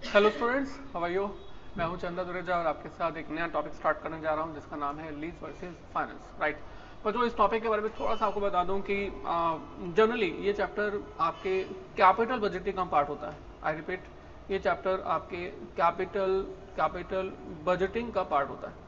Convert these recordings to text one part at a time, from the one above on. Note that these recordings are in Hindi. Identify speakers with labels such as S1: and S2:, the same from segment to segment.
S1: Hello students, how are you. मैं हूं चंदा दुरेजा और आपके साथ एक नया टॉपिक स्टार्ट करने जा रहा हूं जिसका नाम है लीज वर्सेस फाइनेंस, राइट। पर जो इस टॉपिक के बारे में थोड़ा सा आपको बता दूं कि जनरली ये चैप्टर आपके कैपिटल बजटिंग का पार्ट होता है। आई रिपीट, ये चैप्टर आपके कैपिटल बजटिंग का पार्ट होता है।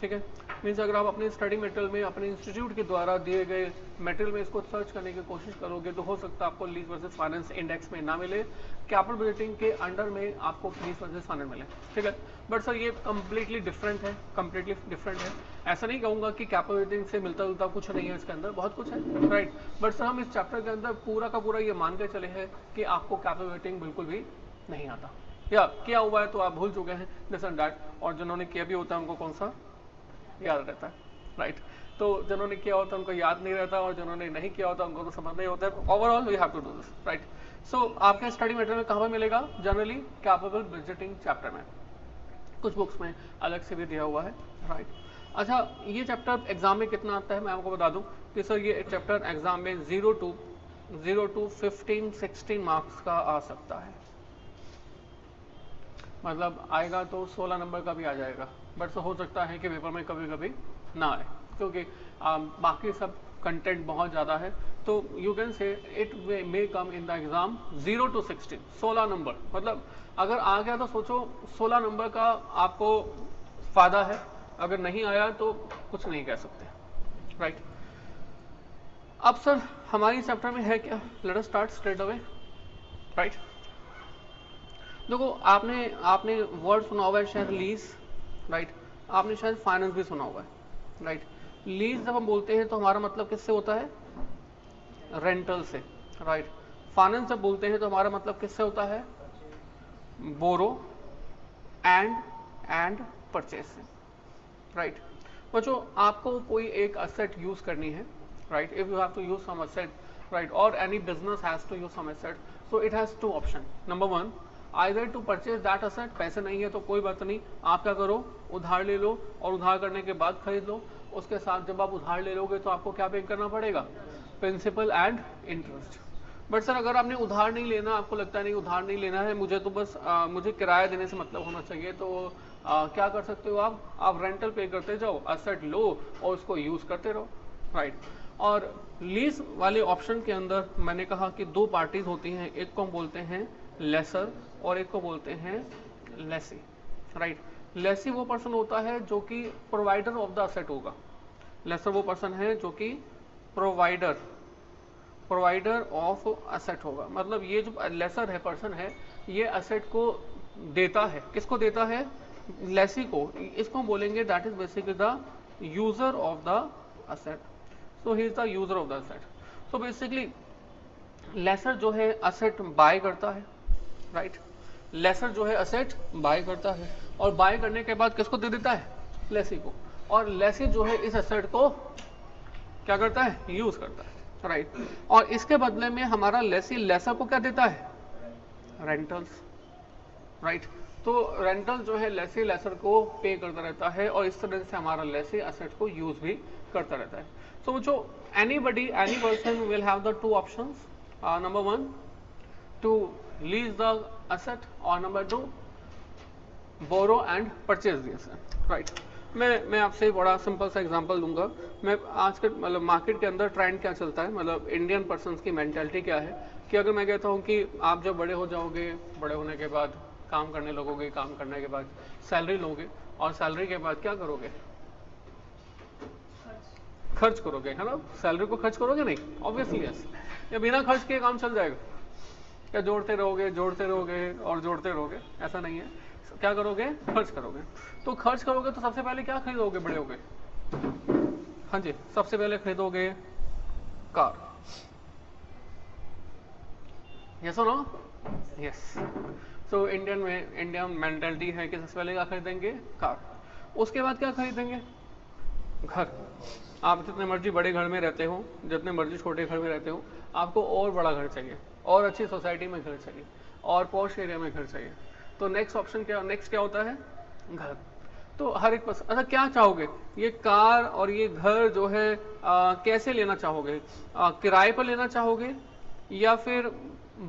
S1: ठीक है, मीन्स अगर आप अपने स्टडी मटेरियल में अपने इंस्टीट्यूट के द्वारा दिए गए मटेरियल में इसको सर्च करने की कोशिश करोगे तो हो सकता है आपको लीज वर्सेस फाइनेंस इंडेक्स में ना मिले, कैपिटल बजटिंग के अंडर में आपको लीज वर्सेस फाइनेंस मिले। ठीक है, बट सर ये कम्प्लीटली डिफरेंट है, कम्प्लीटली डिफरेंट है। ऐसा नहीं कहूँगा कि कैपिटल बजटिंग से मिलता जुलता कुछ नहीं है, इसके अंदर बहुत कुछ है, राइट। बट सर हम इस चैप्टर के अंदर पूरा का पूरा ये मान के चले हैं कि आपको कैपिटल बजटिंग बिल्कुल भी नहीं आता, या किया हुआ है तो आप भूल चुके हैं दिस एंड दैट, और जिन्होंने किया भी होता है उनको कौन सा याद रहता है, राइट। तो जिन्होंने किया होता है उनको याद नहीं रहता, और जिन्होंने नहीं किया होता उनको तो समझ नहीं होता है। Overall we have to do this, right. So आपके स्टडी मटेरियल में कहाँ पर मिलेगा? जनरली कैपेबल बजटिंग चैप्टर में, कुछ बुक्स में अलग से भी दिया हुआ है, राइट। अच्छा, ये चैप्टर एग्जाम में कितना आता है मैं आपको बता दूं कि सर ये चैप्टर एग्जाम में 0 to 15-16 मार्क्स का आ सकता है। मतलब आएगा तो 16 नंबर का भी आ जाएगा, बट हो सकता है कि पेपर में कभी कभी ना आए, क्योंकि बाकी सब कंटेंट बहुत ज़्यादा है। तो you can say it may come in the exam 0 to 16, 16 number. मतलब अगर आ गया तो सोचो 16 नंबर का आपको फायदा है, अगर नहीं आया तो कुछ नहीं कह सकते, राइट। अब सर हमारी चैप्टर में है क्या? Let us start straight away, right. देखो आपने आपने वर्ड सुना हुआ है शायद लीज, राइट। आपने शायद फाइनेंस भी सुना हुआ है, राइट। लीज जब हम बोलते हैं तो हमारा मतलब किससे होता है? रेंटल से, राइट। फाइनेंस जब बोलते हैं तो हमारा मतलब किससे होता है? बोरो एंड परचेज से, राइट। बच्चों आपको कोई एक असेट यूज करनी है, right. If you have to use some asset, right, और any business has to use some asset, so it has two option. Number one, either to purchase that asset, पैसे नहीं है तो कोई बात नहीं, आप क्या करो, उधार ले लो, और उधार करने के बाद खरीद लो। उसके साथ जब आप उधार ले लोगे तो आपको क्या पे करना पड़ेगा? Principal and interest. But sir अगर आपने उधार नहीं लेना, आपको लगता है नहीं उधार नहीं लेना है, मुझे तो बस मुझे किराया देने से मतलब होना चाहिए, तो क्या कर सकते हो आप रेंटल पे करते जाओ, असेट लो और उसको यूज करते रहो, राइट। और लीज वाले ऑप्शन के अंदर मैंने कहा कि दो पार्टीज होती हैं, एक को हम बोलते हैं लेसर और एक को बोलते हैं लेसी, राइट। लेसी वो पर्सन होता है जो कि प्रोवाइडर ऑफ द असेट होगा। लेसर वो पर्सन है जो कि प्रोवाइडर ऑफ असेट होगा। मतलब ये जो लेसर है पर्सन है, ये असेट को देता है, किसको देता है? लेसी को। इसको बोलेंगे that is basically the user of the asset, so he is the user of the asset. So basically lessor जो है असेट बाय करता है, राइट। लेसर जो है असेट बाय करता है, और बाय करने के बाद किसको दे देता है? लेसी को। और लेसी जो है इस असेट को क्या करता है? यूज करता है, राइट। और इसके बदले में हमारा लेसी लेसर को क्या देता है? Rentals, right. तो रेंटल जो है लेसी लेसर को पे करता रहता है, और इस तरह से हमारा लेसी असेट को यूज भी करता रहता है। सो जो any person will have the two options, number one to lease the asset, और number two borrow and purchase the asset, right. मैं आपसे बड़ा सिंपल सा एग्जांपल दूंगा। मैं आज के मतलब मार्केट के अंदर ट्रेंड क्या चलता है, मतलब इंडियन पर्सन्स की मेंटालिटी क्या है, कि अगर मैं कहता हूँ कि आप जब बड़े हो जाओगे, बड़े होने के बाद काम करने लगोगे, काम करने के बाद सैलरी लोगे, और सैलरी के बाद क्या करोगे? खर्च करोगे, है ना। सैलरी को खर्च करोगे नहीं? Obviously yes. या बिना खर्च के काम चल जाएगा? क्या जोड़ते रहोगे और जोड़ते रहोगे? ऐसा नहीं है। क्या करोगे? खर्च करोगे। तो खर्च करोगे तो सबसे पहले क्या खरीदोगे बड़े होगे? हाँ जी, सबसे पहले खरीदोगे कार। यस और no? Yes. So Indian mentality है कि सबसे पहले क्या खरीदेंगे? कार। उसके बाद क्या खरीदेंगे? घर। आप जितने मर्जी बड़े घर में रहते हो, जितने मर्जी छोटे घर में रहते हो, आपको और बड़ा घर चाहिए, और अच्छी सोसाइटी में घर चाहिए, और पॉश एरिया में घर चाहिए। तो नेक्स्ट क्या होता है? घर। तो हर एक पर्सन, अच्छा क्या चाहोगे? ये कार और ये घर जो है कैसे लेना चाहोगे? किराए पर लेना चाहोगे, या फिर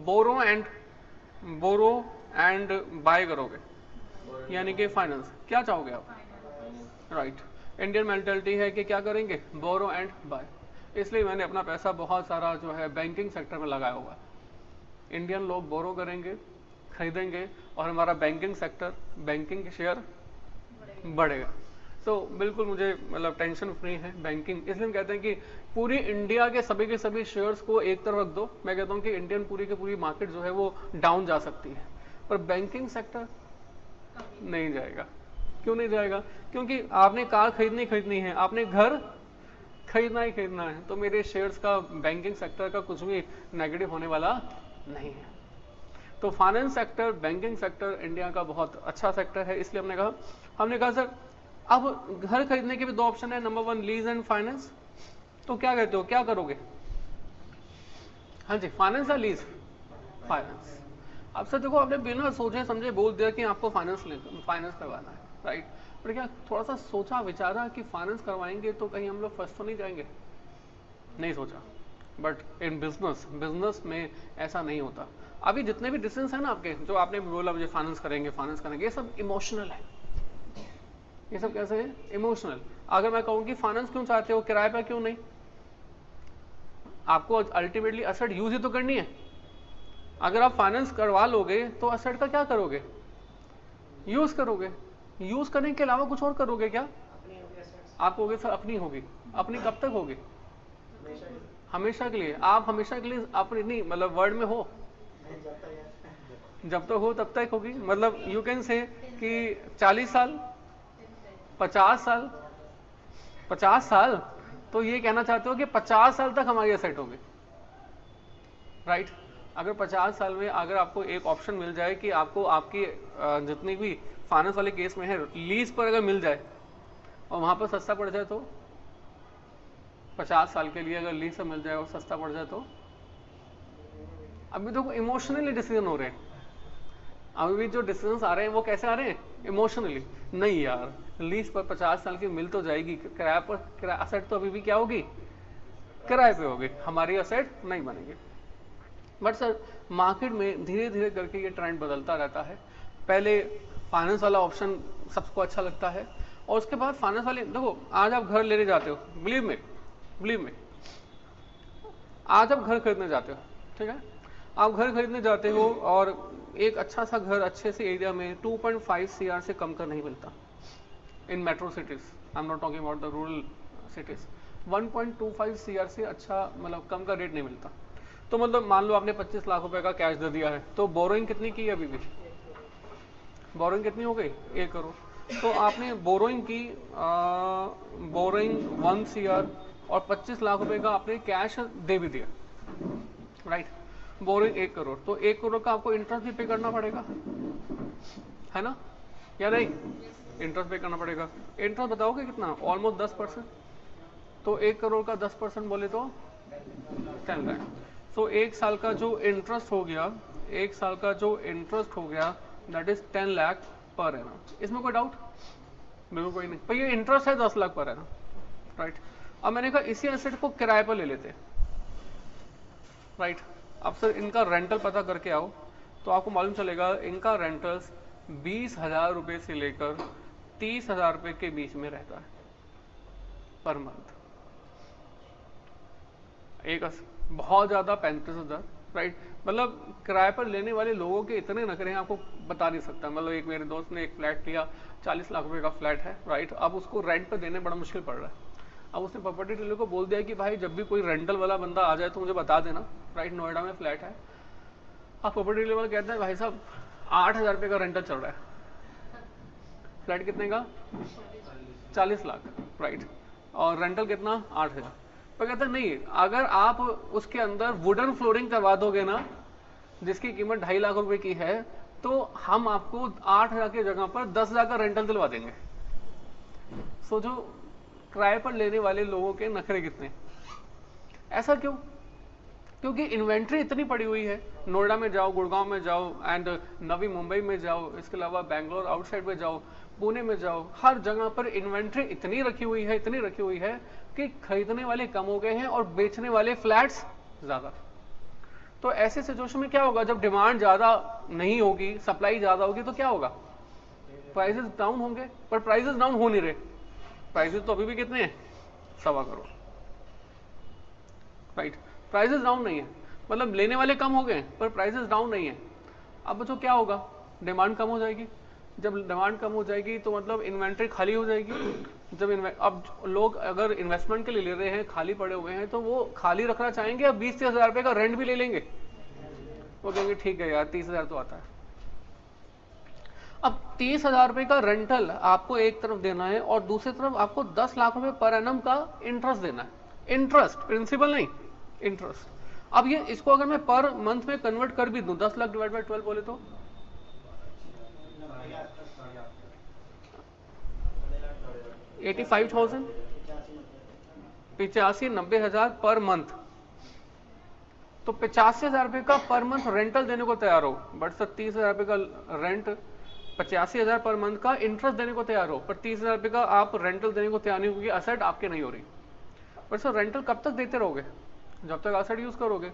S1: बोरो एंड बाय करोगे, यानी कि फाइनेंस। क्या चाहोगे आप? राइट। इंडियन मेंटालिटी है कि क्या करेंगे? बोरो एंड बाय। इसलिए मैंने अपना पैसा बहुत सारा जो है बैंकिंग सेक्टर में लगाया हुआ है। इंडियन लोग बोरो करेंगे, खरीदेंगे, और हमारा बैंकिंग सेक्टर, बैंकिंग के शेयर बढ़ेगा। सो बिल्कुल मुझे मतलब टेंशन फ्री है बैंकिंग। इसलिए हम कहते हैं कि पूरी इंडिया के सभी शेयर्स को एक तरफ रख दो, मैं कहता हूँ कि इंडियन पूरी की पूरी मार्केट जो है वो डाउन जा सकती है, पर बैंकिंग सेक्टर नहीं जाएगा। क्यों नहीं जाएगा? क्योंकि आपने कार खरीदनी है, आपने घर खरीदना ही खरीदना है, तो मेरे शेयर्स का, बैंकिंग सेक्टर का कुछ भी नेगेटिव होने वाला नहीं है। तो finance sector, banking sector India का बहुत अच्छा सेक्टर है। इसलिए हमने कहा सर अब घर खरीदने के भी दो ऑप्शन है, नंबर 1 लीज एंड फाइनेंस। तो क्या कहते हो, क्या करोगे? हाँ जी, फाइनेंस या लीज? फाइनेंस। अब सर देखो, आपने बिना सोचे समझे बोल दिया कि आपको फाइनेंस करवाना है, राइट? पर क्या थोड़ा सा सोचा विचारा कि फाइनेंस करवाएंगे तो कहीं हम लोग फंस तो नहीं जाएंगे? नहीं सोचा। बट इन बिजनेस में ऐसा नहीं होता। अभी जितने भी डिसीजंस है ना आपके, जो आपने बोला मुझे फाइनेंस करेंगे, ये सब इमोशनल है। ये सब कैसे है? इमोशनल। अगर मैं कहूँ कि फाइनेंस क्यों चाहते हो, किराए पर क्यों नहीं? आपको अल्टीमेटली असेट यूज ही तो करनी है। अगर आप फाइनेंस करवा लोगे तो असेट का क्या करोगे? यूज करोगे। यूज करने के अलावा कुछ और करोगे क्या? आप कहोगे सर अपनी होगी। अपनी कब तक होगी? हमेशा के लिए। आप हमेशा के लिए अपनी नहीं, मतलब वर्ड में हो, जब तक हो तब तक होगी। मतलब यू कैन से कि 40 साल, 50 साल, 50 साल, तो ये कहना चाहते हो कि 50 साल तक हमारी असेट होगी, राइट? अगर 50 साल में अगर आपको एक ऑप्शन मिल जाए कि आपको आपकी जितनी भी फाइनेंस वाले केस में है लीज पर अगर मिल जाए और वहां पर सस्ता पड़ जाए, तो 50 साल के लिए अगर लीज से मिल जाए और सस्ता पड़ जाए, तो अभी देखो इमोशनली डिसीजन हो रहे हैं। अभी भी जो डिसीजन आ रहे हैं वो कैसे आ रहे हैं? इमोशनली। नहीं यार, लीज पर 50 साल की मिल तो जाएगी, किराए पर असेट तो अभी भी क्या होगी? किराए पे होगी, हमारी असेट नहीं बनेगी। बट सर मार्केट में धीरे धीरे करके ये ट्रेंड बदलता रहता है। पहले फाइनेंस वाला ऑप्शन सबको अच्छा लगता है, और उसके बाद फाइनेंस वाले, देखो आज आप घर लेने जाते हो, बिलीव में आज आप घर खरीदने जाते हो, ठीक है? आप घर खरीदने जाते हो और एक अच्छा सा घर अच्छे से एरिया में 2.5 CR से कम का नहीं मिलता इन metro cities. I am not talking about the rural cities. 1.25 CR से अच्छा मतलब कम का रेट नहीं मिलता। तो मतलब मान लो आपने 25 लाख रुपए का कैश दे दिया है, तो बोरोइंग कितनी की है? अभी भी बोरोइंग कितनी हो गई? 1 करोड़। तो आपने बोरोइंग की, बोरोइंग 1 CR और 25 लाख रुपए का आपने कैश दे भी दिया, राइट? बोरोइंग 1 करोड़, तो 1 करोड़ का आपको इंटरेस्ट भी पे करना पड़ेगा, है ना, या नहीं? इंटरेस्ट पे करना पड़ेगा। इंटरेस्ट बताओगे कितना? ऑलमोस्ट 10%। तो 1 करोड़ का 10% बोले तो 10 लाख। तो 1 साल का जो इंटरेस्ट हो गया, 1 साल का जो इंटरेस्ट हो गया, that is 10 lakh per annum. इसमें कोई डाउट? बिल्कुल कोई नहीं। पर ये इंटरेस्ट है 10 लाख पर एनम, राइट? अब मैंने कहा इसी एसेट को किराए पर ले लेते, राइट? अब सर इनका रेंटल पता करके आओ तो आपको मालूम चलेगा इनका रेंटल्स 20,000 रुपए से लेकर 30,000 रुपए के बीच में रहता है पर मंथ। एक बहुत ज्यादा 35,000, राइट? मतलब किराए पर लेने वाले लोगों के इतने नखरे हैं, आपको बता नहीं सकता। मतलब एक मेरे दोस्त ने एक फ्लैट लिया, 40 लाख रुपए का फ्लैट है, राइट? अब उसको रेंट पर देने बड़ा मुश्किल पड़ रहा है। अब उसने प्रॉपर्टी डीलर को बोल दिया कि भाई जब भी कोई रेंटल वाला बंदा आ जाए तो मुझे बता देना, राइट? नोएडा में फ्लैट है। अब प्रॉपर्टी डीलर वाला कहता है भाई साहब 8,000 रुपये का रेंटल चल रहा है, फ्लैट कितने का? 40 लाख, राइट? और रेंटल कितना? 8,000। पर कहता है नहीं, अगर आप उसके अंदर वुडन फ्लोरिंग करवा दोगे ना, जिसकी कीमत 2.5 लाख रुपए की है, तो हम आपको 8,000 की जगह पर 10,000 का रेंटल दिलवा देंगे। सोचो किराए पर लेने वाले लोगों के नखरे कितने। ऐसा क्यों? क्योंकि इन्वेंट्री इतनी पड़ी हुई है। नोएडा में जाओ, गुड़गांव में जाओ, एंड नवी मुंबई में जाओ, इसके अलावा बैंगलोर आउटसाइड में जाओ, पुणे में जाओ, हर जगह पर इन्वेंट्री इतनी रखी हुई है कि खरीदने वाले कम हो गए हैं और बेचने वाले फ्लैट्स ज्यादा। तो ऐसे सिचुएशन में क्या होगा, जब डिमांड ज्यादा नहीं होगी, सप्लाई ज्यादा होगी, तो क्या होगा, प्राइसेस डाउन होंगे। पर प्राइसेस डाउन हो नहीं रहे, प्राइसेस तो अभी भी कितने हैं, 1.25 करोड़, राइट। प्राइसेस डाउन नहीं है, मतलब लेने वाले कम हो गए पर प्राइसेस डाउन नहीं है। अब बच्चों क्या होगा, डिमांड कम हो जाएगी। जब डिमांड कम हो जाएगी तो मतलब इन्वेंट्री खाली हो जाएगी। जब अब लोग अगर इन्वेस्टमेंट के लिए ले रहे हैं, खाली पड़े हुए हैं, तो वो खाली रखना चाहेंगे, अब 20-30 हज़ार रुपए का रेंट भी ले लेंगे। वो कहेंगे ठीक है यार 30,000 तो आता है। अब 30,000 रुपए का रेंटल आपको एक तरफ देना है और दूसरी तरफ आपको 10 लाख रुपए पर एनम का इंटरेस्ट देना है। इंटरेस्ट, प्रिंसिपल नहीं, इंटरेस्ट। अब ये इसको अगर मैं पर मंथ में कन्वर्ट कर भी दूं, 10 लाख डिवाइड बाय 12 बोले तो 85,000, 85-90,000 पर मंथ। तो 85,000 रुपए का पर मंथ रेंटल देने को तैयार हो, बट सर 30,000 रुपए का रेंट, 85,000 पर मंथ का इंटरेस्ट देने को तैयार हो, पर 30,000 रुपए का आप रेंटल देने को तैयार नहीं, क्योंकि असेट आपके नहीं हो रही। पर सर रेंटल कब तक देते रहोगे, जब तक असेट यूज करोगे।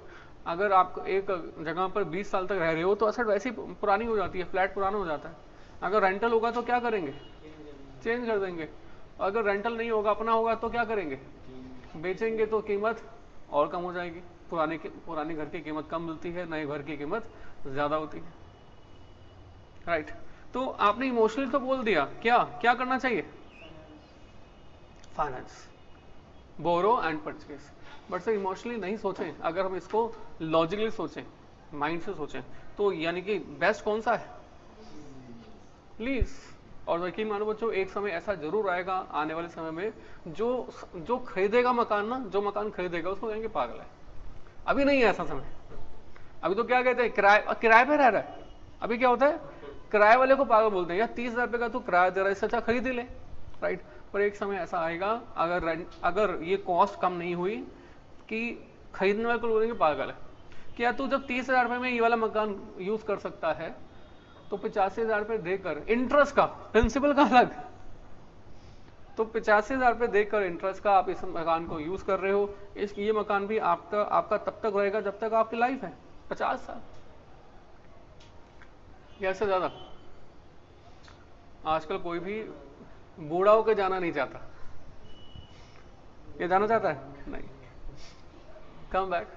S1: अगर आप एक जगह पर 20 साल तक रह रहे हो तो असेट वैसी पुरानी हो जाती है, फ्लैट पुराना हो जाता है। अगर रेंटल होगा तो क्या करेंगे, चेंज कर देंगे। अगर रेंटल नहीं होगा, अपना होगा, तो क्या करेंगे, बेचेंगे, तो कीमत और कम हो जाएगी। पुराने घर की कीमत कम मिलती है, नए घर की कीमत ज्यादा होती है, राइट। तो आपने इमोशनली तो बोल दिया, क्या क्या करना चाहिए, finance, borrow and purchase. But sir emotionally नहीं सोचें, अगर हम इसको लॉजिकली सोचें, माइंड से सोचें, तो यानी कि बेस्ट कौन सा है, लीज। और यकीन मानो बच्चों, एक समय ऐसा जरूर आएगा आने वाले समय में, जो खरीदेगा मकान ना, जो मकान खरीदेगा उसको कहेंगे पागल है। अभी नहीं है ऐसा समय, अभी तो क्या कहते हैं, किराए पे रह रहा है। अभी क्या होता है, किराए वाले को पागल बोलते हैं, यार 30,000 रुपए का तू किराया दे रहा है, इससे अच्छा खरीद ही ले, राइट। पर एक समय ऐसा आएगा, अगर ये कॉस्ट कम नहीं हुई, कि खरीदने वाले को बोलेंगे पागल है। कि यार तू जब 30,000 रुपए में ये वाला मकान यूज कर सकता है, तो 85,000 रुपए देकर इंटरेस्ट का, प्रिंसिपल का अलग, तो 85,000 रुपए देकर इंटरेस्ट का आप इस मकान को यूज कर रहे हो। ये मकान भी आपका तब तक रहेगा जब तक आपकी लाइफ है, 50 साल या इससे ज्यादा। आजकल कोई भी बूढ़ा होकर जाना नहीं चाहता, ये जाना चाहता है नहीं, कम बैक।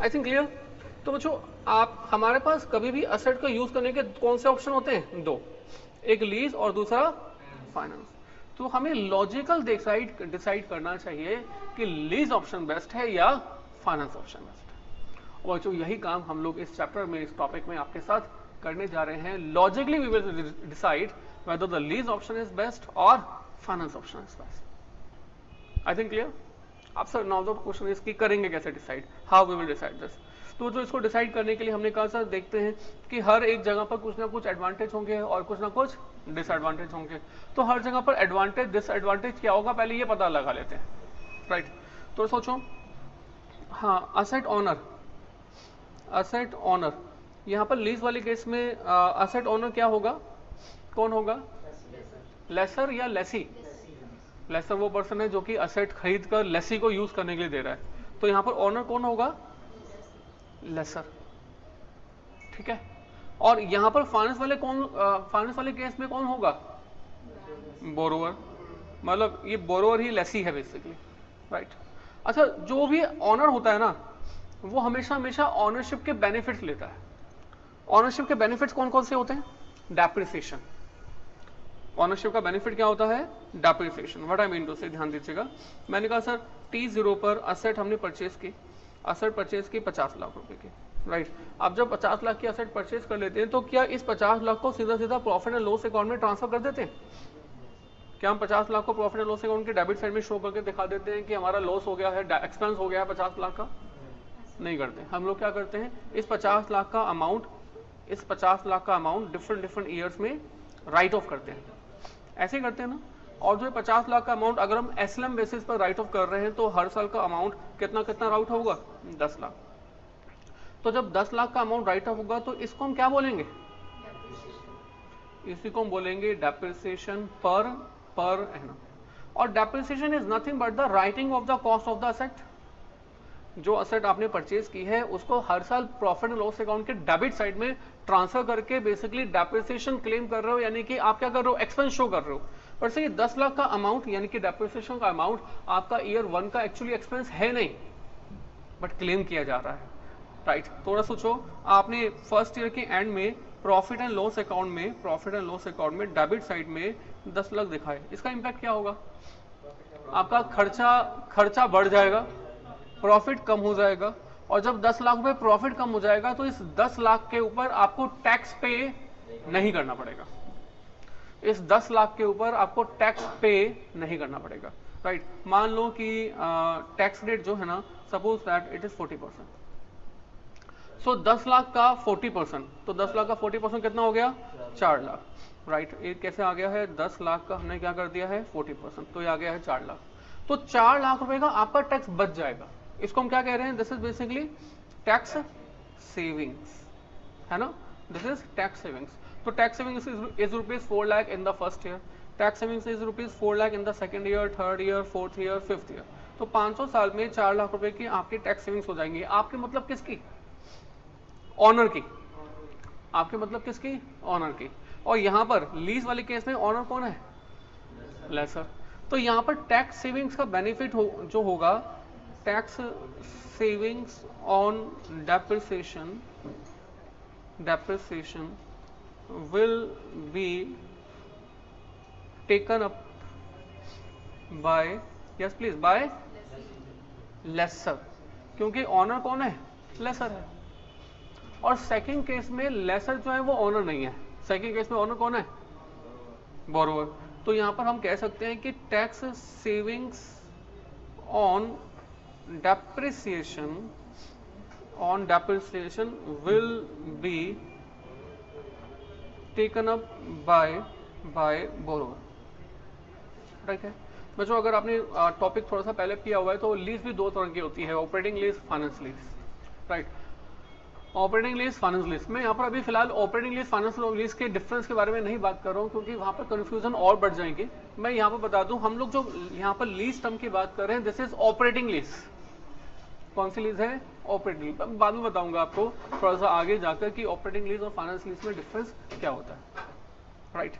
S1: आई थिंक क्लियर। तो बच्चों, आप हमारे पास कभी भी असेट का यूज करने के कौन से ऑप्शन होते हैं, दो, एक लीज और दूसरा फाइनेंस। तो हमें लॉजिकल डिसाइड करना चाहिए कि लीज ऑप्शन बेस्ट है या फाइनेंस ऑप्शन बेस्ट है। और बच्चों यही काम हम लोग इस चैप्टर में, इस टॉपिक में आपके साथ करने जा रहे हैं। Logically we will decide whether the lease option is best और finance option is best. I think clear. अब sir now the question is कि करेंगे कैसे decide, how we will decide this. तो जो इसको डिसाइड करने के लिए हमने कहा सर देखते हैं कि हर एक जगह पर कुछ ना कुछ एडवांटेज होंगे और कुछ ना कुछ डिसएडवांटेज होंगे। तो हर जगह पर एडवांटेज डिसएडवांटेज क्या होगा पहले ये पता लगा लेते हैं, राइट। तो सोचो, हाँ, असेट ऑनर, यहाँ पर लीज वाले केस में असेट ऑनर क्या होगा, कौन होगा, लेसर या लेसी। लेसर वो पर्सन है जो कि असेट खरीद कर लेसी को यूज करने के लिए दे रहा है। तो यहाँ पर ऑनर कौन होगा, लेसर, ठीक है। और यहां पर फाइनेंस वाले केस में कौन होगा, बोरोवर, मतलब ये बोरोवर ही लेसी है बेसिकली, राइट। अच्छा, जो भी ऑनर होता है ना, वो हमेशा ऑनरशिप के बेनिफिट्स लेता है। ऑनरशिप के बेनिफिट्स कौन कौन से होते हैं, डेप्रिसिएशन। ऑनरशिप का बेनिफिट क्या होता है, depreciation. What I mean to say, ध्यान दीजिएगा। मैंने कहा सर T0 पर असेट हमने परचेज की, असेट परचेज की 50 लाख रुपए की, राइट। अब जब 50 लाख की असेट परचेज कर लेते हैं तो क्या इस 50 लाख को सीधा सीधा प्रॉफिट एंड लॉस अकाउंट में ट्रांसफर कर देते हैं? क्या हम 50 लाख को प्रॉफिट एंड लॉस अकाउंट के डेबिट साइड में शो करके दिखा देते हैं कि हमारा लॉस हो गया है, एक्सपेंस हो गया है 50 लाख का? नहीं करते। हम लोग क्या करते हैं, इस 50 लाख का अमाउंट डिफरेंट ईयर्स में राइट ऑफ करते हैं, ऐसे करते हैं ना। और जो 50 लाख का अमाउंट अगर हम एसएलएम बेसिस पर राइट ऑफ कर रहे हैं तो हर साल का अमाउंट कितना राइट होगा, 10 लाख। तो जब 10 लाख का अमाउंट राइट ऑफ होगा तो इसको हम क्या बोलेंगे, इसी को हम बोलेंगे डेप्रिसिएशन पर एनम। और depreciation is nothing but the writing off the cost of the asset, जो असेट आपने परचेज की है उसको हर साल प्रॉफिट एंड लॉस अकाउंट के डेबिट साइड में ट्रांसफर करके बेसिकली डेप्रिसिएशन क्लेम कर रहे हो, यानी कि आप क्या कर रहे हो, एक्सपेंस शो कर रहे हो। पर से ये 10 लाख का अमाउंट यानी कि डेप्रिसिएशन का अमाउंट आपका ईयर 1 का एक्चुअली एक्सपेंस है नहीं, बट क्लेम किया जा रहा है, राइट। थोड़ा सोचो, आपने फर्स्ट ईयर के एंड में प्रॉफिट एंड लॉस अकाउंट में डेबिट साइड में 10 लाख दिखाए, इसका इंपैक्ट क्या होगा, आपका खर्चा बढ़ जाएगा, प्रॉफिट कम हो जाएगा, और जब 10 लाख रुपए प्रॉफिट कम हो जाएगा तो इस 10 लाख के ऊपर आपको टैक्स पे नहीं करना पड़ेगा, इस 10 लाख के ऊपर आपको टैक्स पे नहीं करना पड़ेगा, राइट। मान लो कि टैक्स रेट जो है ना, सपोज दैट इट इज 40%, सो 10 लाख का 40%, तो 10 लाख का 40% कितना हो गया, 4 लाख, राइट। ये कैसे आ गया है, 10 लाख का हमने क्या कर दिया है 40%, तो ये आ गया है 4 लाख, तो 4 लाख रुपए का आपका टैक्स बच जाएगा। इसको हम क्या कह रहे हैं, this is basically tax savings, है ना, दिस इज टैक्स सेविंग्स। तो tax savings is rupees 4 lakh in the first year, tax savings is rupees 4 lakh in the second year, third year, fourth year, fifth year. तो 500 साल में 4 लाख रुपए की आपकी टैक्स सेविंग्स हो जाएंगी। आपके मतलब किसकी, ऑनर की, आपके मतलब किसकी, ऑनर की। और यहां पर लीज वाले केस में ऑनर कौन है, लेसर। तो यहां पर टैक्स सेविंग्स का बेनिफिट जो होगा, tax savings on depreciation will be taken up by, yes please, by lesser, क्योंकि ऑनर कौन है, लेसर है। और सेकंड केस में लेसर जो है वो ऑनर नहीं है, सेकंड केस में ऑनर कौन है, बोरोवर। तो यहां पर हम कह सकते हैं कि tax savings on depreciation will be taken up by borrower, right है बच्चों। अगर आपने टॉपिक थोड़ा सा पहले किया हुआ है तो लीज भी दो तरह की होती है, operating lease, finance lease, right. Operating lease, finance lease, मैं यहाँ पर अभी फिलहाल ऑपरेटिंग लीज, फाइनेंस लीज के डिफरेंस के बारे में नहीं बात कर रहा हूँ, क्योंकि वहाँ पर कंफ्यूजन और बढ़ जाएंगे। मैं यहाँ पर बता दूँ, हम लोग जो यहाँ पर लीज टर्म की बात कर रहे हैं, दिस इज ऑपरेटिंग लीज। कौन सी लीज है, ऑपरेटिंग। बाद में बताऊंगा आपको थोड़ा सा आगे जाकर कि ऑपरेटिंग लीज और फाइनेंस लीज में डिफरेंस क्या होता है, राइट।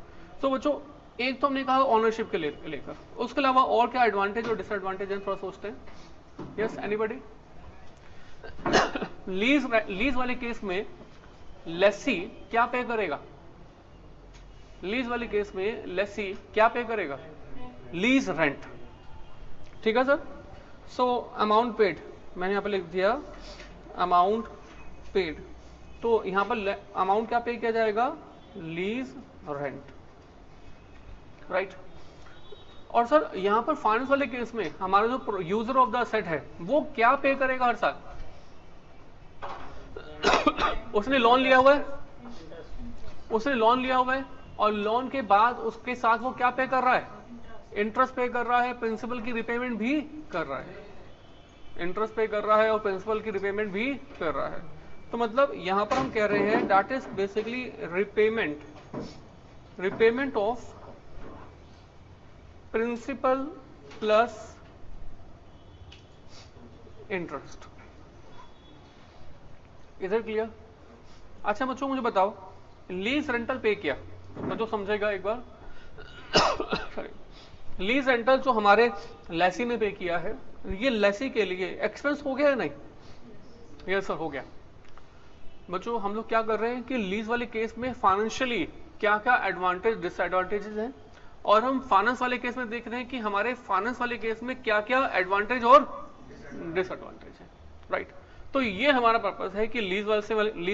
S1: तो बच्चों, एक तो हमने कहा ओनरशिप के लेकर, उसके अलावा और क्या एडवांटेज और डिसएडवांटेज है, थोड़ा सोचते हैं। यस एनीबॉडी, लीज वाले केस में लेसी क्या पे करेगा, लीज वाले केस में लेसी क्या पे करेगा, लीज रेंट, ठीक है सर। सो अमाउंट पेड, मैंने यहाँ पे लिख दिया अमाउंट पेड, तो यहाँ पर अमाउंट क्या पे किया जाएगा, लीज रेंट, राइट। और सर यहाँ पर फाइनेंस वाले केस में हमारा जो यूजर ऑफ द असेट है वो क्या पे करेगा हर साल, उसने लोन लिया हुआ है, और लोन के बाद उसके साथ वो क्या पे कर रहा है, इंटरेस्ट पे कर रहा है, प्रिंसिपल की रिपेमेंट भी कर रहा है, इंटरेस्ट पे कर रहा है और प्रिंसिपल की रिपेमेंट भी कर रहा है। तो मतलब यहां पर हम कह रहे हैं that is basically repayment of principal plus interest. Is it clear? अच्छा बच्चों मुझे बताओ, लीज रेंटल पे किया, बच्चों समझेगा एक बार। लीज रेंटल जो हमारे लेसी ने पे किया है, ये लेसी के लिए एक्सपेंस हो गया है नहीं? यस सर, हो गया। बच्चों हम लोग क्या कर रहे हैं कि लीज वाले केस में फाइनेंशियली क्या क्या एडवांटेज डिसएडवांटेजेस हैं, और हम फाइनेंस वाले केस में देख रहे हैं कि हमारे फाइनेंस वाले केस में क्या क्या एडवांटेज और डिसएडवांटेज है, राइट। तो ये हमारा पर्पस है कि लीज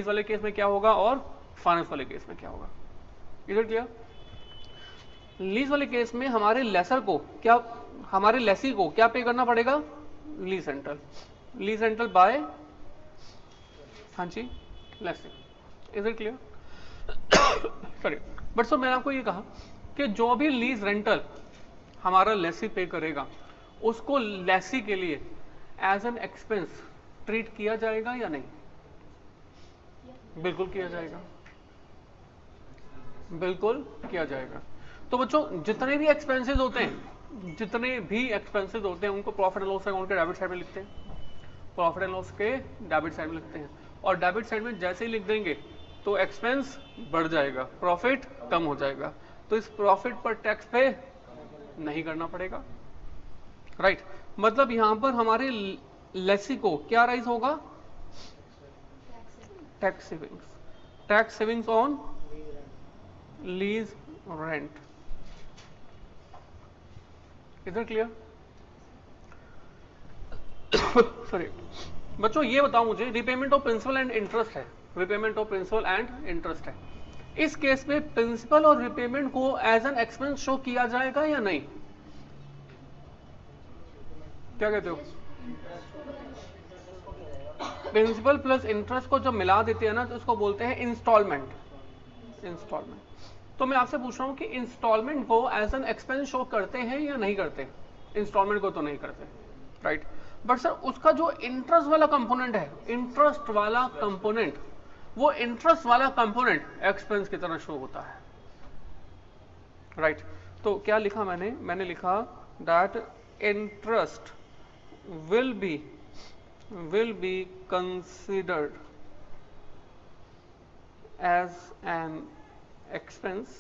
S1: वाले केस में क्या होगा और फाइनेंस वाले केस में क्या होगा। Is it clear? लीज वाले केस में हमारे लेसर को क्या, हमारे लेसी को क्या पे करना पड़ेगा, लीज रेंटल बाय, हाँ जी, lessee. Is it clear? Sorry but sir मैंने आपको ये कहा कि जो भी लीज रेंटल हमारा लेसी पे करेगा उसको लेसी के लिए एज एन एक्सपेंस ट्रीट किया जाएगा या नहीं? बिल्कुल किया जाएगा, बिल्कुल किया जाएगा। तो बच्चों जितने भी एक्सपेंसेस होते हैं उनको प्रॉफिट एंड लॉस अकाउंट के डेबिट साइड में लिखते हैं, प्रॉफिट एंड लॉस के डेबिट साइड में लिखते हैं, और डेबिट साइड में जैसे ही लिख देंगे तो एक्सपेंस बढ़ जाएगा, प्रॉफिट कम हो जाएगा, तो इस प्रॉफिट पर टैक्स पे नहीं करना पड़ेगा, राइट। मतलब यहां पर हमारे लेसी को क्या राइज होगा, tax savings, tax savings on lease rent. Is it clear? Sorry बच्चों, ये बताओ मुझे, repayment of principal and interest है, repayment of principal and interest है, इस केस में प्रिंसिपल और रिपेमेंट को एज एन एक्सपेंस शो किया जाएगा या नहीं? क्या कहते हो? प्रिंसिपल प्लस इंटरेस्ट को जब मिला देते हैं ना तो उसको बोलते हैं इंस्टॉलमेंट। इंस्टॉलमेंट। तो मैं आपसे पूछ रहा हूं कि इंस्टॉलमेंट को एज एन एक्सपेंस शो करते हैं या नहीं करते? इंस्टॉलमेंट को तो नहीं करते, राइट। बट सर उसका जो इंटरेस्ट वाला कंपोनेंट है, इंटरेस्ट वाला कंपोनेंट, वो इंटरेस्ट वाला कंपोनेंट एक्सपेंस की तरह शो होता है, राइट। तो क्या लिखा मैंने लिखा that interest will be considered as an expense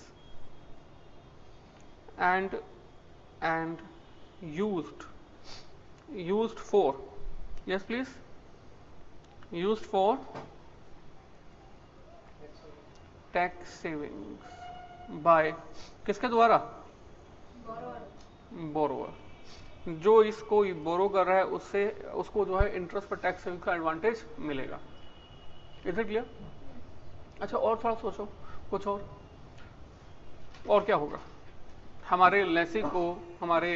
S1: and used for, yes please, used for tax savings by किसके द्वारा? borrower। जो इसको बोरो कर रहा है उससे उसको जो है इंटरेस्ट पर टैक्स सेविंग का एडवांटेज मिलेगा। Is it clear? अच्छा और थोड़ा सोचो कुछ और क्या होगा हमारे लेसी को, हमारे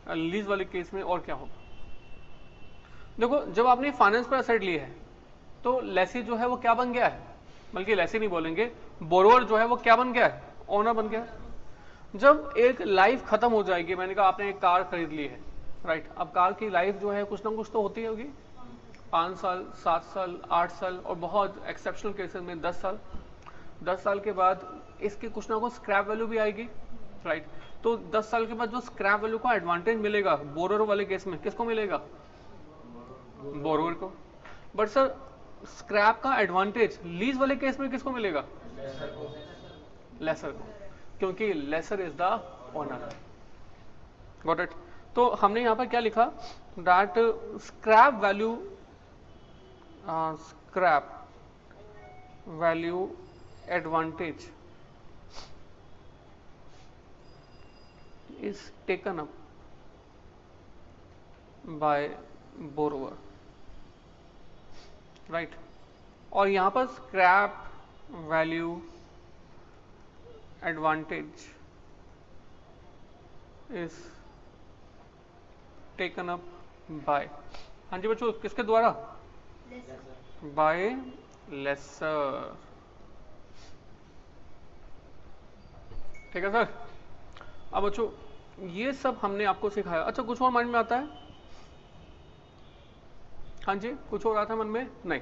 S1: लीज वाले केस में और क्या होगा? देखो जब आपने फाइनेंस पर एसेट ली है तो लेसी जो है वो क्या बन गया है, बल्कि लेसी नहीं बोलेंगे, बोरोवर जो है वो क्या बन गया है, ओनर बन गया है। जब एक लाइफ खत्म हो जाएगी, मैंने कहा आपने एक कार खरीद ली है, राइट, अब कार की लाइफ जो है कुछ ना कुछ तो होती होगी, 5 साल, 7 साल, 8 साल और बहुत एक्सेप्शनल केसेस में 10 साल। 10 साल के बाद इसकी कुछ ना कुछ स्क्रैप वैल्यू भी आएगी, राइट। तो 10 साल के बाद जो स्क्रैप वैल्यू का एडवांटेज मिलेगा बोरोवर वाले केस में किसको मिलेगा? बोरोवर को। बट सर स्क्रैप का एडवांटेज लीज वाले केस में किसको मिलेगा? लेसर को, क्योंकि lessor is the owner. Got it? तो हमने यहां पर क्या लिखा that scrap value advantage is taken up by borrower, right. और यहां पर scrap value advantage is taken up by, हाँ जी बच्चों, किसके द्वारा? By laser. ठीक है सर। अब बच्चों ये सब हमने आपको सिखाया। अच्छा कुछ और माइंड में आता है? हाँ जी कुछ और आता है मन में? नहीं।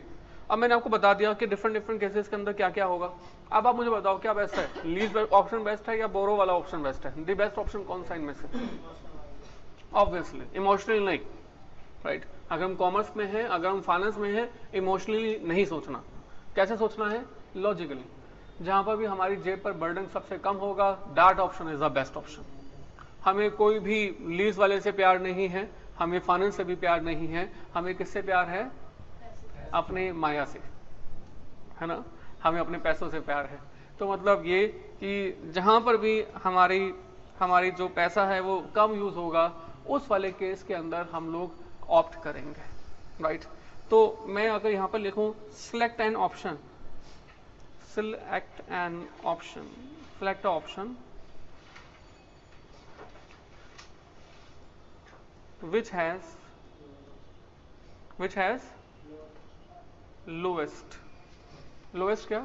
S1: अब मैंने आपको बता दिया कि डिफरेंट केसेस के अंदर क्या क्या होगा। अब आप मुझे बताओ क्या बेस्ट है, लीज ऑप्शन बेस्ट है या बोरो वाला ऑप्शन बेस्ट है? द बेस्ट ऑप्शन कौन सा इनमें से? ऑब्वियसली इमोशनली नहीं, राइट। अगर हम कॉमर्स में हैं, अगर हम फाइनेंस में हैं, इमोशनली नहीं सोचना। कैसे सोचना है? लॉजिकली। जहां पर भी हमारी जेब पर बर्डन सबसे कम होगा, that option is the best option. हमें कोई भी लीज वाले से प्यार नहीं है, हमें फाइनेंस से भी प्यार नहीं है, हमें किससे प्यार है? अपने माया से, है ना, हमें अपने पैसों से प्यार है। तो मतलब ये कि जहां पर भी हमारी जो पैसा है वो कम यूज होगा, उस वाले केस के अंदर हम लोग ऑप्ट करेंगे, राइट। तो मैं अगर यहां पर लिखूं select an option, select option which has lowest क्या?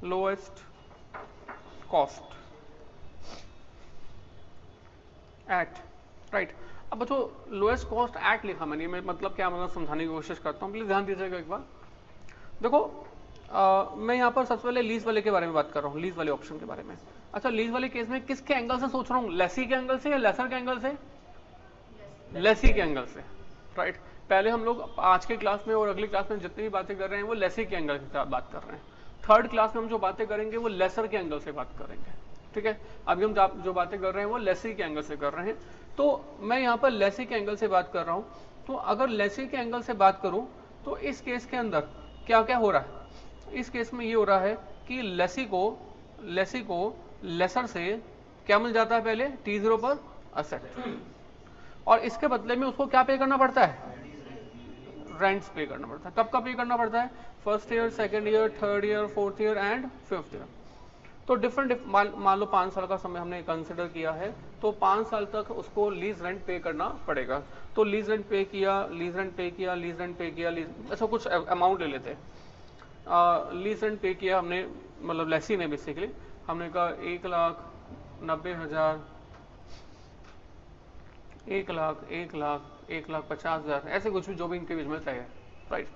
S1: lowest cost at, right। अब बच्चों लोएस्ट कॉस्ट एट लिखा मैंने, मैं मतलब क्या मतलब समझाने की कोशिश करता हूँ, प्लीज ध्यान दीजिएगा एक बार। देखो मैं यहाँ पर सबसे पहले लीज वाले के बारे में बात कर रहा हूँ, लीज वाले ऑप्शन के बारे में। अच्छा लीज वाले केस में किसके एंगल से सोच रहा हूँ? लेसी के एंगल से या लेसर के एंगल से? लेसी के एंगल से, राइट। पहले हम लोग आज के क्लास में और अगली क्लास में जितनी भी बातें कर रहे हैं वो लेसी के एंगल से बात कर रहे हैं। थर्ड क्लास में हम जो बातें करेंगे वो लेसर के एंगल से बात करेंगे, ठीक है। अभी हम जो बातें कर रहे हैं वो लेसी के एंगल से कर रहे हैं, तो मैं यहाँ पर लेसी के एंगल से बात कर रहा हूँ। तो अगर लेसी के एंगल से बात करूँ तो इस केस के अंदर क्या क्या हो रहा है, इस केस में ये हो रहा है कि लेसी को लेसर से क्या मिल जाता है, पहले T0 पर असेट, और इसके बदले में उसको क्या पे करना पड़ता है, रेंट्स पे करना पड़ता है। कब कब पे करना पड़ता है, first year, second year, third year, fourth year and fifth year. तो डिफरेंट मान लो 5 साल का समय हमने कंसिडर किया है, तो 5 साल तक उसको लीज रेंट पे करना पड़ेगा। तो लीज रेंट पे किया, लीज रेंट पे किया, लीज रेंट पे किया, ऐसा कुछ अमाउंट ले लेते हैं। लीज रेंट पे किया हमने, मतलब लेसी ने बेसिकली हमने कहा 1,90,000, 1,50,000, ऐसे कुछ भी जो भी इनके बीच में तय है, राइट।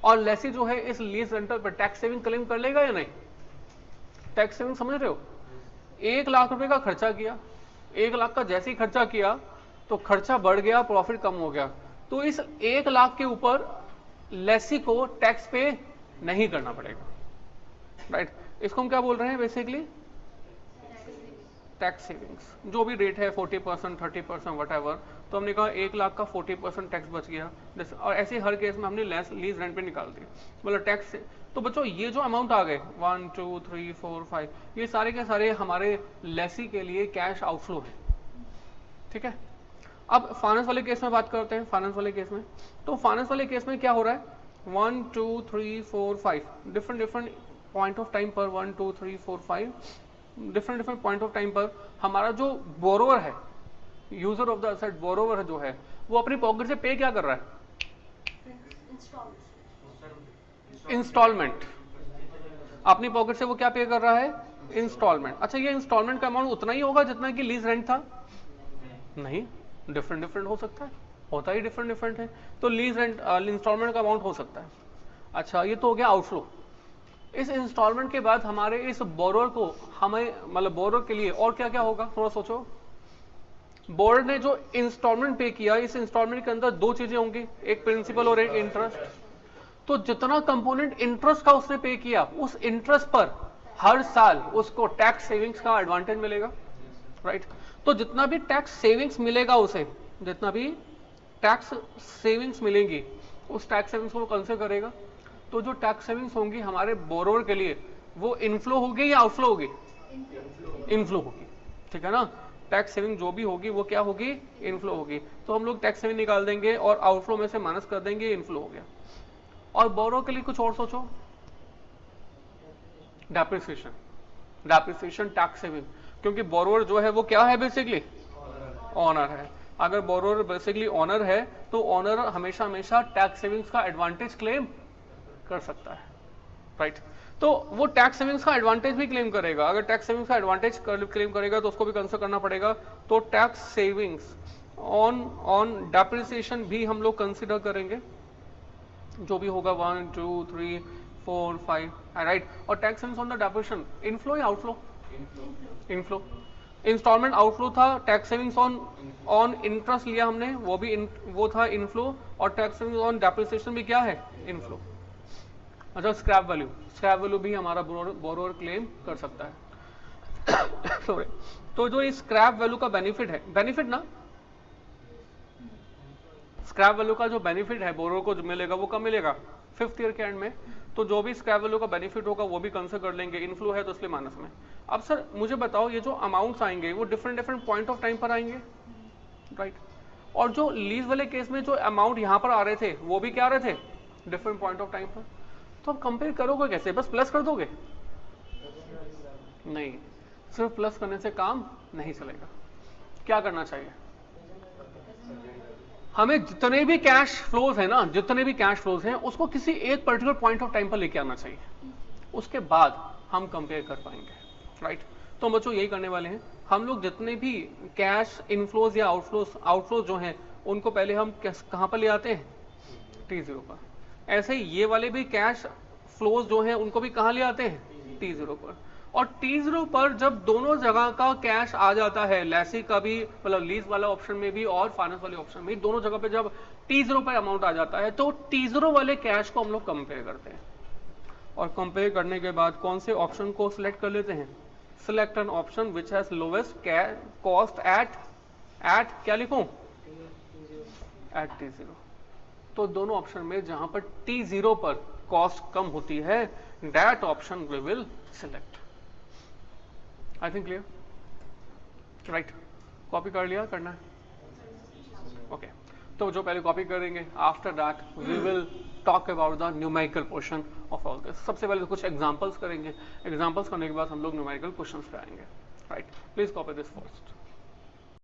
S1: और लेसी जो है इस लीज रेंटल पर टैक्स सेविंग क्लेम कर लेगा या नहीं, टैक्स सेविंग समझ रहे हो। 1,00,000 रुपए का खर्चा किया, 1,00,000 का जैसे ही खर्चा किया तो खर्चा बढ़ गया, प्रॉफिट कम हो गया, तो इस 1,00,000 के ऊपर लेसी को टैक्स पे नहीं करना पड़ेगा, राइट। इसको हम क्या बोल रहे हैं, बेसिकली टैक्स सेविंग्स। जो भी रेट है 40%, 30%, वटएवर, तो हमने कहा 1,00,000 का 40% टैक्स बच गया, और ऐसे हर केस में हमने लीज रेंट पे निकाल दी, मतलब टैक्स। तो बच्चों ये जो अमाउंट आ गए 1 2 3 4 5, ये सारे के सारे हमारे लेसी के लिए कैश आउटफ्लो है, ठीक है। अब फाइनेंस वाले केस में बात करते हैं। फाइनेंस वाले केस में, तो फाइनेंस वाले केस में क्या हो रहा है, 1 2 3 4 5 डिफरेंट पॉइंट ऑफ टाइम पर, 1 2 3 4 5 डिफरेंट पॉइंट ऑफ टाइम पर हमारा जो बोरोवर है, user of the asset, borrower जो है, वो अपनी पॉकेट से पे क्या कर रहा है, इंस्टॉलमेंट। अपनी पॉकेट से वो क्या पे कर रहा है, इंस्टॉलमेंट। अच्छा, ये इंस्टॉलमेंट का अमाउंट उतना ही होगा जितना कि लीज रेंट था, नहीं, डिफरेंट हो सकता है, होता ही डिफरेंट है। तो लीज रेंट इंस्टॉलमेंट का अमाउंट हो सकता है। अच्छा, ये तो हो गया आउटफ्लो। इस इंस्टॉलमेंट के बाद हमारे इस बोरोर को, हमें मतलब बोरोर के लिए और क्या क्या होगा, थोड़ा सोचो। बोरोर ने जो इंस्टॉलमेंट पे किया, इस इंस्टॉलमेंट के अंदर 2 चीजें होंगी, एक प्रिंसिपल और एक इंटरेस्ट। तो जितना कंपोनेंट इंटरेस्ट का उसने पे किया, उस इंटरेस्ट पर हर साल उसको टैक्स सेविंग्स का एडवांटेज मिलेगा, राइट। तो जितना भी टैक्स सेविंग्स मिलेगा उसे, जितना भी टैक्स सेविंग्स मिलेंगी, उस टैक्स सेविंग्स को कंसिडर करेगा। तो जो टैक्स सेविंग्स होंगी हमारे बोरोवर के लिए, वो इनफ्लो होगी या आउटफ्लो होगी, इनफ्लो होगी, ठीक है ना। टैक्स सेविंग जो भी होगी वो क्या होगी, इनफ्लो होगी। तो हम लोग टैक्स सेविंग निकाल देंगे और आउटफ्लो में से माइनस कर देंगे, इनफ्लो हो गया। और बोरोवर के लिए कुछ और सोचो, डेप्रिसिएशन टैक्स सेविंग, क्योंकि बोरोवर जो है वो क्या है, बेसिकली ऑनर है। अगर बोरोवर बेसिकली ऑनर है तो ऑनर हमेशा टैक्स सेविंग्स का एडवांटेज क्लेम कर सकता है, राइट। तो वो टैक्स सेविंग्स का एडवांटेज भी क्लेम करेगा। अगर टैक्स सेविंग्स का एडवांटेज क्लेम करेगा तो उसको भी कंसिडर करना पड़ेगा। तो टैक्स सेविंग्स ऑन डेप्रिसिएशन भी हम लोग कंसिडर करेंगे, जो भी होगा 1 2 3 4 5, राइट। और tax savings on the depreciation, inflow या आउटफ्लो, इनफ्लो। इंस्टॉलमेंट आउटफ्लो था, टैक्स सेविंग्स ऑन इंटरेस्ट लिया हमने, वो था इनफ्लो, और टैक्स सेविंग्स ऑन डेप्रिसिएशन भी क्या है, इनफ्लो। अच्छा, स्क्रैप वैल्यू भी हमारा बोरोवर क्लेम कर सकता है सॉरी। तो जो इस स्क्रैप वैल्यू का बेनिफिट ना, स्क्रैप वैल्यू का जो बेनिफिट है बोरोवर को जो मिलेगा वो कब मिलेगा, 5th ईयर के एंड में। तो जो भी स्क्रैप वैल्यू का बेनिफिट होगा वो भी कंसिडर कर लेंगे, इनफ्लो है तो इसलिए माइनस में। अब सर मुझे बताओ, ये जो अमाउंट्स आएंगे वो डिफरेंट पॉइंट ऑफ टाइम पर आएंगे, राइट। और जो लीज वाले केस में जो अमाउंट यहाँ पर आ रहे थे वो भी क्या आ रहे थे, डिफरेंट पॉइंट ऑफ टाइम पर। तो आप कंपेयर करोगे कैसे, बस प्लस कर दोगे, नहीं, सिर्फ प्लस करने से काम नहीं चलेगा। क्या करना चाहिए, हमें जितने भी कैश फ्लोज है ना, जितने भी कैश फ्लोज हैं उसको किसी एक पर्टिकुलर पॉइंट ऑफ टाइम पर लेके आना चाहिए, उसके बाद हम कंपेयर कर पाएंगे, राइट। तो बच्चों यही करने वाले हैं हम लोग। जितने भी कैश इनफ्लोज या आउटफ्लोज जो हैं उनको पहले हम कहां पर ले आते हैं, T0 पर। ऐसे ही ये वाले भी कैश फ्लोज जो हैं उनको भी कहां ले आते हैं, T0 पर। और T0 पर जब दोनों जगह का कैश आ जाता है, लेसी का भी मतलब लीज वाला ऑप्शन में भी और फाइनेंस वाले ऑप्शन में, दोनों जगह पे जब T0 पर अमाउंट आ जाता है तो T0 वाले कैश को हम लोग कंपेयर करते हैं, और कंपेयर करने के बाद कौन से ऑप्शन को सिलेक्ट कर लेते हैं, select an option which has lowest cost at क्या लिखूं, एट T0। तो दोनों ऑप्शन में जहां पर T0 पर कॉस्ट कम होती है, that option we will select. I think clear, right. Copy कर लिया, करना है ओके तो जो पहले कॉपी करेंगे, after that we will talk about the numerical portion of all this. सबसे पहले कुछ एग्जांपल्स करेंगे, एग्जांपल्स करने के बाद हम लोग न्यूमेरिकल क्वेश्चंस पे आएंगे, right. Please copy this first.